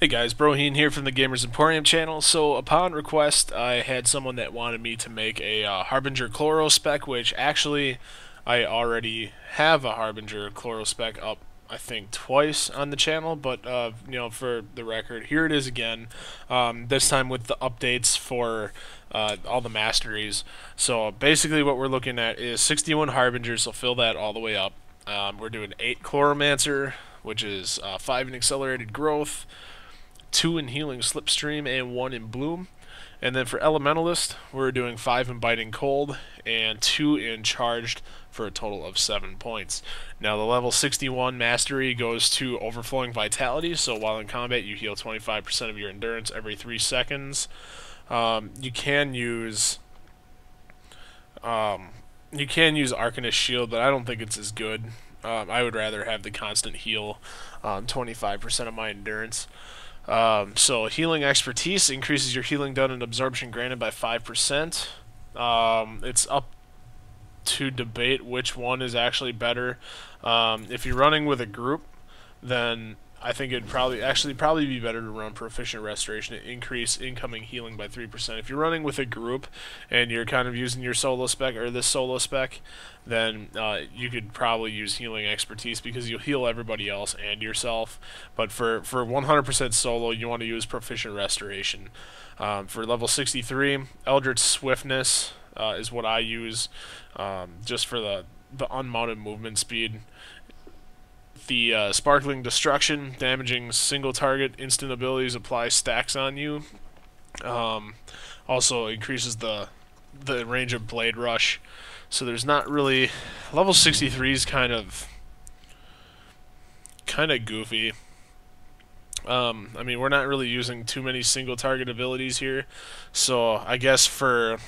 Hey guys, Broheen here from the Gamers Emporium channel. So upon request, I had someone that wanted me to make a Harbinger Chloro spec, which actually I already have a Harbinger Chloro spec up, I think, twice on the channel. But for the record, here it is again. This time with the updates for all the Masteries. So basically, what we're looking at is 61 Harbingers. So fill that all the way up. We're doing 8 Chloromancer, which is 5 in accelerated growth, 2 in healing slipstream, and 1 in bloom. And then for elementalist, we're doing 5 in biting cold and 2 in charged for a total of 7 points. Now the level 61 mastery goes to overflowing vitality, so while in combat you heal 25% of your endurance every 3 seconds. You can use Arcanist Shield, but I don't think it's as good. I would rather have the constant heal, 25% of my endurance. So healing expertise increases your healing done and absorption granted by 5%. It's up to debate which one is actually better. If you're running with a group, then I think it'd probably be better to run Proficient Restoration and increase incoming healing by 3%. If you're running with a group and you're kind of using your solo spec or this solo spec, then you could probably use Healing Expertise because you'll heal everybody else and yourself. But for 100% solo, you want to use Proficient Restoration. For level 63, Eldritch Swiftness is what I use, just for the unmounted movement speed. The Sparkling Destruction, damaging single target, instant abilities apply stacks on you. Also increases the range of Blade Rush. So there's not really... Level 63 is kind of goofy. I mean, we're not really using too many single target abilities here. So I guess for...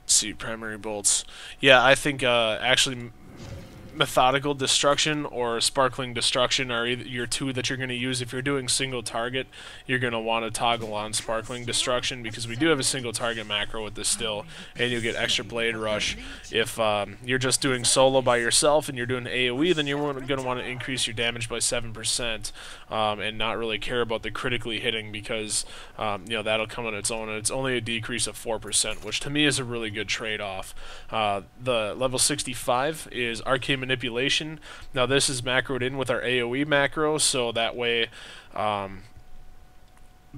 Let's see, primary bolts. Yeah, I think actually... Methodical Destruction or Sparkling Destruction are either your two that you're going to use. If you're doing single target, you're going to want to toggle on Sparkling Destruction because we do have a single target macro with this still, and you'll get extra Blade Rush. If you're just doing solo by yourself and you're doing AoE, then you're going to want to increase your damage by 7% and not really care about the critically hitting because that'll come on its own, and it's only a decrease of 4%, which to me is a really good trade-off. The level 65 is Arcane Manipulation. Now this is macroed in with our AoE macro, so that way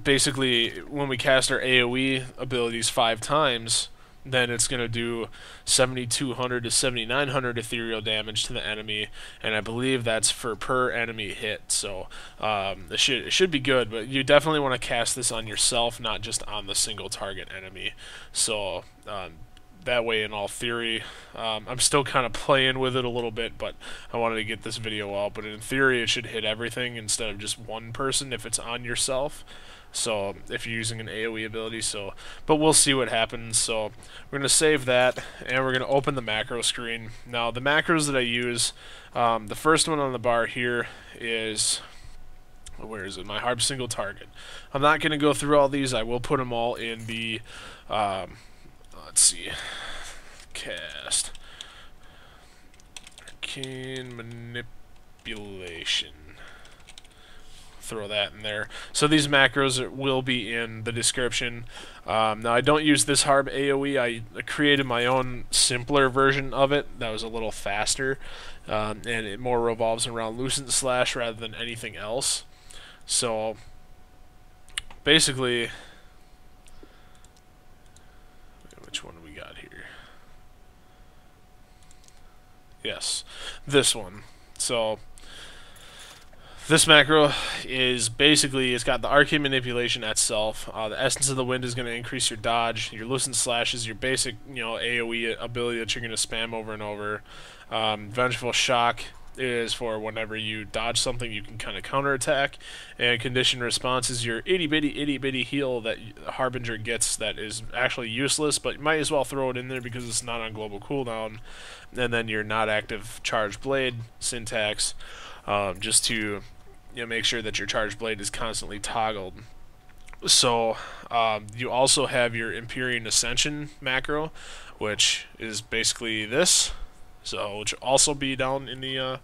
basically when we cast our AoE abilities 5 times, then it's going to do 7,200 to 7,900 ethereal damage to the enemy, and I believe that's for per enemy hit, so it should be good, but you definitely want to cast this on yourself, not just on the single target enemy. So that way, in all theory, I'm still kind of playing with it a little bit, but I wanted to get this video out. But in theory, it should hit everything instead of just one person if it's on yourself. So if you're using an AoE ability, but we'll see what happens. So we're going to save that, and we're going to open the macro screen. Now, the macros that I use, the first one on the bar here is... Where is it? My Harb single target. I'm not going to go through all these. I will put them all in the... let's see. Cast. Arcane Manipulation. Throw that in there. So these macros will be in the description. Now I don't use this Harb AoE. I created my own simpler version of it that was a little faster, and it more revolves around Lucent Slash rather than anything else. So basically, which one do we got here? Yes, this one. So this macro is basically, it's got the Arcane Manipulation itself. The Essence of the Wind is going to increase your dodge. Your Lucent Slash is your basic, AoE ability that you're going to spam over and over. Vengeful Shock is for whenever you dodge something, you can kind of counterattack. And Conditioned Response is your itty bitty heal that Harbinger gets that is actually useless, but you might as well throw it in there because it's not on global cooldown. And then your not active Charged Blade syntax, just to make sure that your Charged Blade is constantly toggled. So you also have your Empyrean Ascension macro, which is basically this. so which will also be down in the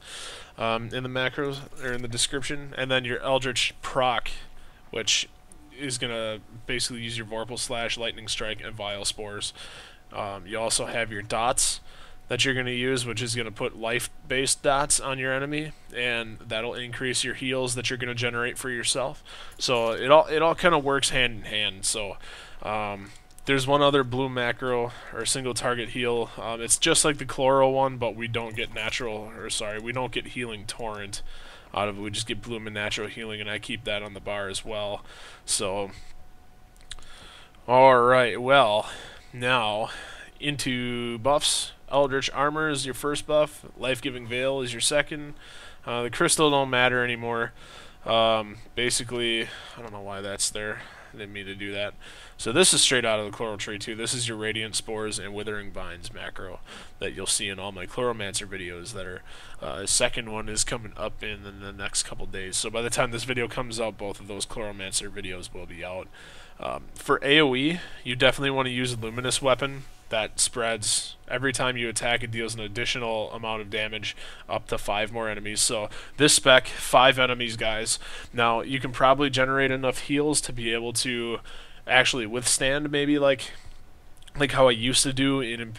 macros or in the description, and then your Eldritch Proc, which is gonna basically use your Vorpal Slash, Lightning Strike, and Vile Spores. You also have your dots that you're going to use, which is going to put life-based dots on your enemy, and that'll increase your heals that you're going to generate for yourself. So it all kind of works hand in hand. So there's one other blue macro or single target heal. It's just like the Chloro one, but we don't get we don't get Healing Torrent out of it. We just get Bloom and Natural Healing, and I keep that on the bar as well. So, alright, well, now into buffs. Eldritch Armor is your first buff. Life-Giving Veil is your second. The crystal don't matter anymore. Basically, I don't know why that's there. I didn't mean to do that. So this is straight out of the Chloral Tree too. This is your Radiant Spores and Withering Vines macro that you'll see in all my Chloromancer videos that are, the second one is coming up in the next couple days. So by the time this video comes out, both of those Chloromancer videos will be out. For AoE, you definitely want to use a Luminous Weapon. That spreads every time you attack. It deals an additional amount of damage up to 5 more enemies. So this spec, 5 enemies, guys. Now you can probably generate enough heals to be able to actually withstand maybe like how I used to do in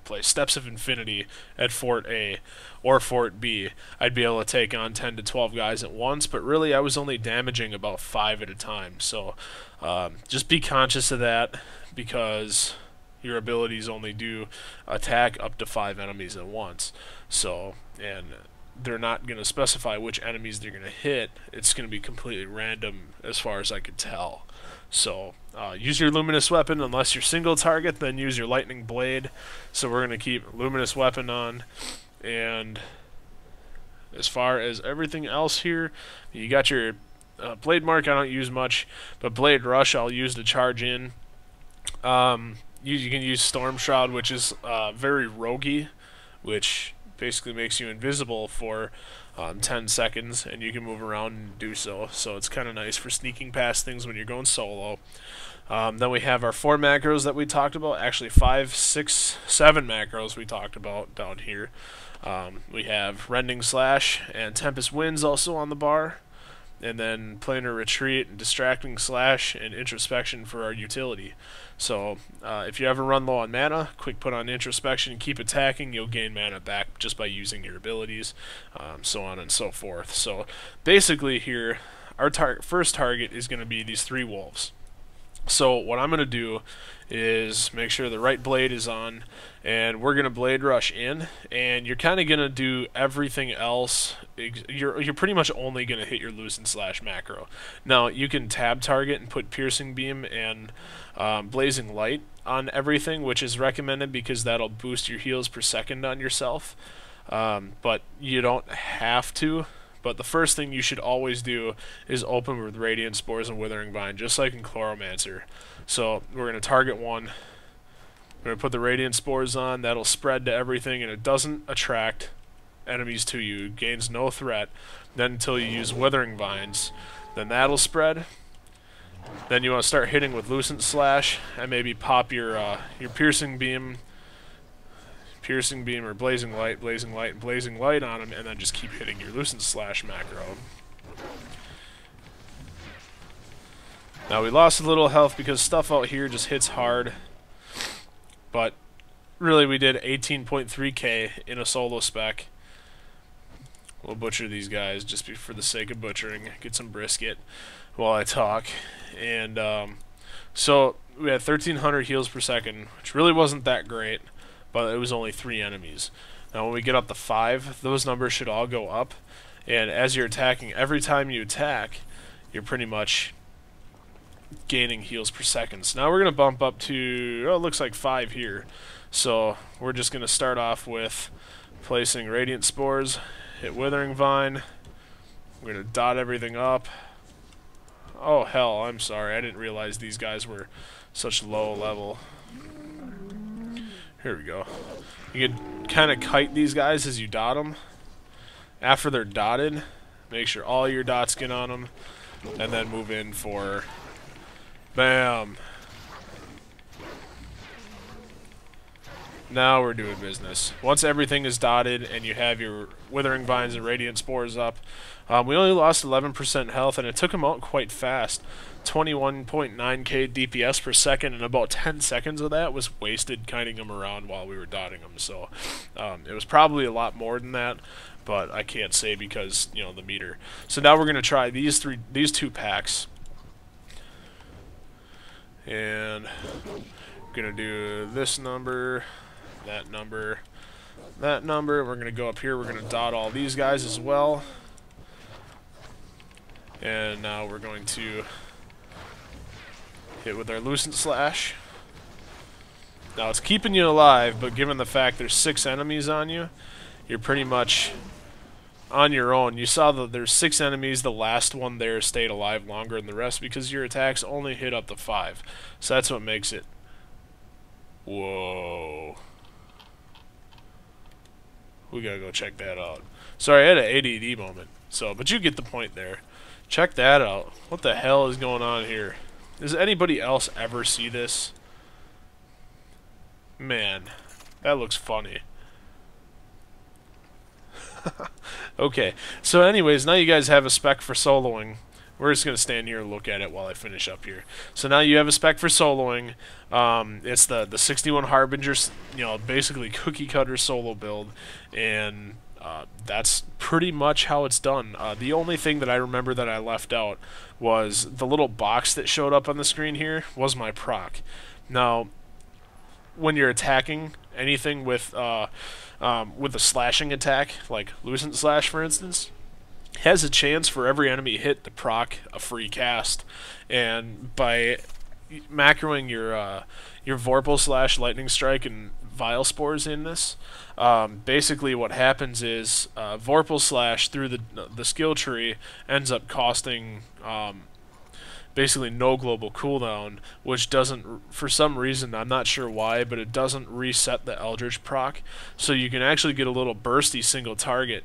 play Steps of Infinity at Fort A or Fort B. I'd be able to take on 10 to 12 guys at once, but really I was only damaging about 5 at a time. So just be conscious of that, because your abilities only do attack up to 5 enemies at once. So, and they're not going to specify which enemies they're going to hit. It's going to be completely random as far as I could tell. So, use your Luminous Weapon. Unless you're single target, then use your Lightning Blade. So we're going to keep Luminous Weapon on. And as far as everything else here, you got your Blade Mark I don't use much, but Blade Rush I'll use to charge in. You can use Storm Shroud, which is very roguey, which basically makes you invisible for 10 seconds, and you can move around and do so. So it's kind of nice for sneaking past things when you're going solo. Then we have our 4 macros that we talked about. Actually 5, 6, 7 macros we talked about down here. We have Rending Slash and Tempest Winds also on the bar. And then Planar Retreat and Distracting Slash and Introspection for our utility. So if you ever run low on mana, quick put on Introspection and keep attacking, you'll gain mana back just by using your abilities, so on and so forth. So basically here, our first target is going to be these 3 wolves. So what I'm going to do is make sure the right blade is on, and we're going to Blade Rush in, and you're kind of going to do everything else. You're pretty much only going to hit your Lucent Slash macro. Now, you can tab target and put Piercing Beam and Blazing Light on everything, which is recommended because that'll boost your heals per second on yourself. But you don't have to. But the first thing you should always do is open with Radiant Spores and Withering Vine, just like in Chloromancer. So we're going to target one. We're going to put the Radiant Spores on. That'll spread to everything, and it doesn't attract enemies to you. It gains no threat. Then until you use Withering Vines, then that'll spread. Then you want to start hitting with Lucent Slash, and maybe pop your Piercing Beam or Blazing Light, and Blazing Light on him, and then just keep hitting your Lucent Slash macro. Now we lost a little health because stuff out here just hits hard, but really we did 18.3k in a solo spec. We'll butcher these guys just for the sake of butchering, get some brisket while I talk. And so we had 1300 heals per second, which really wasn't that great, but it was only 3 enemies. Now when we get up to 5, those numbers should all go up, and as you're attacking, every time you attack, you're pretty much gaining heals per second. So now we're going to bump up to, it looks like 5 here. So we're just going to start off with placing Radiant Spores, hit Withering Vine, we're going to dot everything up. Oh hell, I'm sorry, I didn't realize these guys were such low level. Here we go. You can kind of kite these guys as you dot them. After they're dotted, make sure all your dots get on them, and then move in for BAM! Now we're doing business. Once everything is dotted and you have your Withering Vines and Radiant Spores up, we only lost 11% health, and it took him out quite fast. 21.9k DPS per second, and about 10 seconds of that was wasted kiting him around while we were dotting him. So it was probably a lot more than that, but I can't say because, you know, the meter. So now we're going to try these two packs. And going to do this number, that number, that number. We're going to go up here. We're going to dot all these guys as well. And now we're going to hit with our Lucent Slash. Now it's keeping you alive, but given the fact there's 6 enemies on you, you're pretty much on your own. You saw that there's 6 enemies. The last one there stayed alive longer than the rest because your attacks only hit up to 5. So that's what makes it. Whoa. We gotta go check that out. Sorry, I had an ADD moment. So, but you get the point there. Check that out. What the hell is going on here? Does anybody else ever see this? Man, that looks funny. Okay, so anyways, now you guys have a spec for soloing. We're just going to stand here and look at it while I finish up here. So now you have a spec for soloing. It's the 61 Harbinger, you know, basically cookie cutter solo build, and that's pretty much how it's done. The only thing that I remember that I left out was the little box that showed up on the screen here was my proc. Now, when you're attacking anything with a slashing attack, like Lucent Slash, for instance, has a chance for every enemy hit to proc a free cast, and by macroing your Vorpal Slash, Lightning Strike, and Vile Spores in this, basically what happens is Vorpal Slash through the skill tree ends up costing basically no global cooldown, which doesn't, for some reason, I'm not sure why, but it doesn't reset the Eldritch proc, so you can actually get a little bursty single target.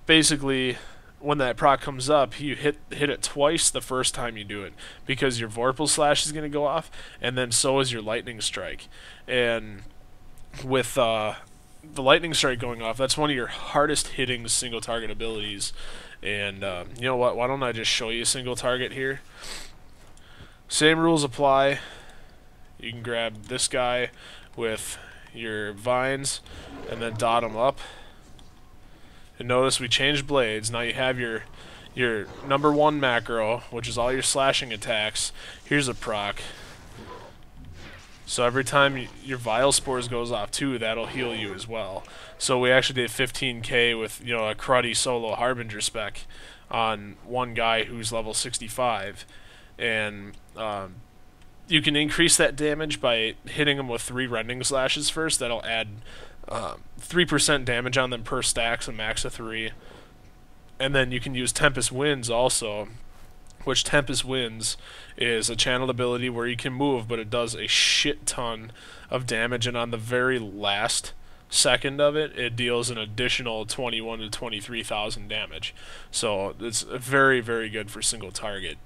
Basically, when that proc comes up, you hit it twice the first time you do it, because your Vorpal Slash is going to go off, and then so is your Lightning Strike. And with the Lightning Strike going off, that's one of your hardest hitting single target abilities. And you know what, why don't I just show you a single target here. Same rules apply. You can grab this guy with your vines and then dot him up. And notice we changed blades. Now you have your number 1 macro, which is all your slashing attacks. Here's a proc. So every time your Vile Spores goes off too, that'll heal you as well. So we actually did 15k with, you know, a cruddy solo Harbinger spec on one guy who's level 65, and you can increase that damage by hitting him with 3 rending slashes first. That'll add 3% damage on them per stack, so max of 3. And then you can use Tempest Winds also, which Tempest Winds is a channeled ability where you can move, but it does a shit ton of damage, and on the very last second of it, it deals an additional 21 to 23,000 damage. So it's very, very good for single target.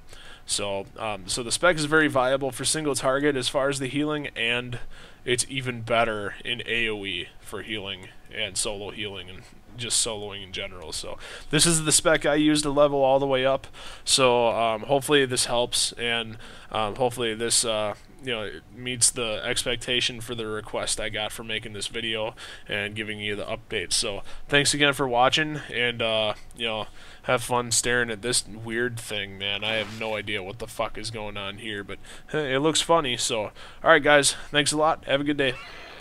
So so the spec is very viable for single target as far as the healing, and it's even better in AoE for healing and solo healing and just soloing in general. So this is the spec I use to level all the way up. So hopefully this helps, and hopefully this you know, it meets the expectation for the request I got for making this video and giving you the updates. So thanks again for watching, and you know, have fun staring at this weird thing, man. I have no idea what the fuck is going on here, but it looks funny. So alright guys, thanks a lot, have a good day.